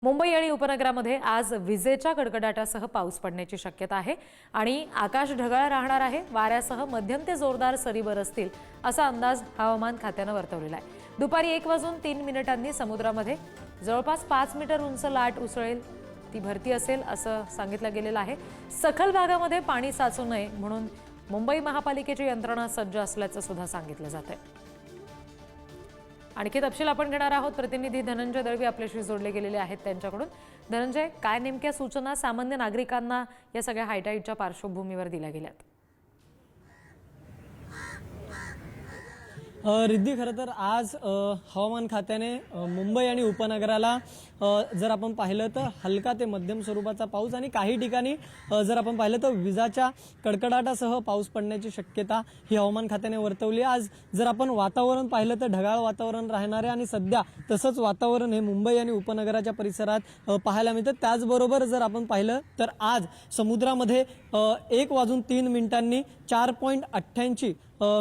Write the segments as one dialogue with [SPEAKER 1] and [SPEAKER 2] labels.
[SPEAKER 1] मुंबई आणि उपनगरामध्ये आज विजेच्या कडकडाटासह पाऊस पडण्याची शक्यता आहे आणि आकाश ढगाळ राहणार आहे। वाऱ्यासह मध्यम ते जोरदार सरी बरसतील असा अंदाज हवामान खात्याने वर्तवलेला आहे। दुपारी 1:03 समुद्रामध्ये जवळपास 5 मीटर उंच लाट उसळेल, ती भरती असेल असं सांगितलं गेलेलं आहे। सखल भागामध्ये पाणी साचू नये म्हणून मुंबई महापालिकेची यंत्रणा सज्ज असल्याचं सुद्धा सांगितलं जातंय। आणखी तपशील आपण घेणार आहोत। प्रतिनिधी धनंजय दळवी आपल्याशी जोडले गेलेले आहेत त्यांच्याकडून। धनंजय, काय नेमक्या सूचना सामान्य नागरिकांना या सगळ्या हायटाईडच्या पार्श्वभूमीवर दिल्या गेल्यात?
[SPEAKER 2] रिद्धी, खरं तर आज हवामान खात्याने मुंबई आणि उपनगराला जर आपण पाहिलं तर हलका ते मध्यम स्वरूपाचा पाऊस आणि काही ठिकाणी जर आपण पाहिलं तर विजाच्या कडकडाटासह पाऊस पडण्याची शक्यता ही हवामान खात्याने वर्तवली। आज जर आपण वातावरण पाहिलं तर ढगाळ वातावरण राहणार आहे आणि सध्या तसंच वातावरण हे मुंबई आणि उपनगराच्या परिसरात पाहायला मिळतं। त्याचबरोबर जर आपण पाहिलं तर आज समुद्रामध्ये 1:03 4.88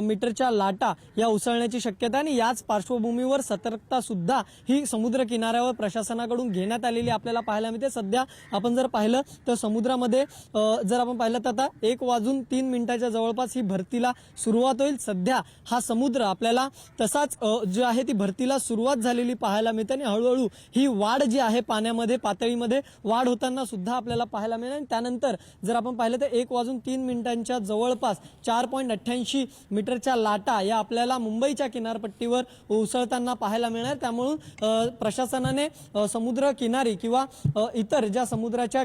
[SPEAKER 2] मीटरच्या लाटा या उसळण्याची शक्यता आणि याच पार्श्वभूमीवर सतर्कता सुद्धा ही समुद्र किनाऱ्यावर प्रशासनाकडून घेण्यात आलेली आपल्याला पाहायला मिळते। सध्या आपण जर पाहिलं तर समुद्रामध्ये जर आपण पाहिलं तर आता 1:03 जवळपास ही भरतीला सुरुवात होईल। सध्या हा समुद्र आपल्याला तसाच जो आहे ती भरतीला सुरुवात झालेली पाहायला मिळते आणि हळूहळू ही वाढ जी आहे पाण्यामध्ये पातळीमध्ये वाढ होताना सुद्धा आपल्याला पाहायला मिळेल। आणि त्यानंतर जर आपण पाहिलं तर 1:03 जवळपास 4.88 मीटरच्या लाटा या आपल्याला मुंबईच्या किनारपट्टीवर उसळताना पाहायला मिळणार। त्यामुळे प्रशासनाने समुद्र किनारी किंवा इतर ज्या समुद्राच्या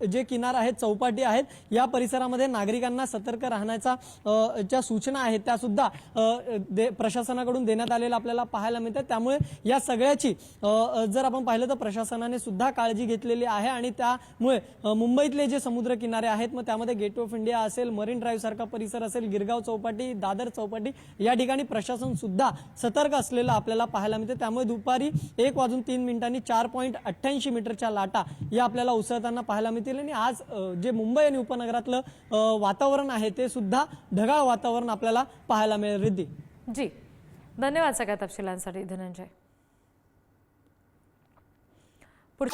[SPEAKER 2] जे किनार आहेत, चौपाटी आहेत, या परिसरामध्ये नागरिकांना सतर्क राहण्याचा ज्या सूचना आहेत त्या सुद्धा प्रशासनाकडून देण्यात आलेल्या आपल्याला पाहायला मिळतात। त्यामुळे या सगळ्याची जर आपण पाहिलं तर प्रशासनाने सुद्धा काळजी घेतलेली आहे आणि त्यामुळे मुंबईतले जे समुद्र किनारे आहेत मग त्यामध्ये गेट ऑफ इंडिया असेल, मरीन ड्राईव्ह सारखा परिसर असेल, गिरगाव चौपाटी, दादर चौपाटी या ठिकाणी प्रशासन सुद्धा सतर्क असलेलं आपल्याला पाहायला मिळते। त्यामुळे दुपारी 1:03 4.88 मीटरच्या लाटा या आपल्याला उसळताना पाहायला मिळतील आणि आज जे मुंबई आणि उपनगरातलं वातावरण आहे ते सुद्धा ढगाळ वातावरण आपल्याला पाहायला मिळेल। रिद्धी
[SPEAKER 1] जी, धन्यवाद सगळ्या तपशिलांसाठी धनंजय। पुढे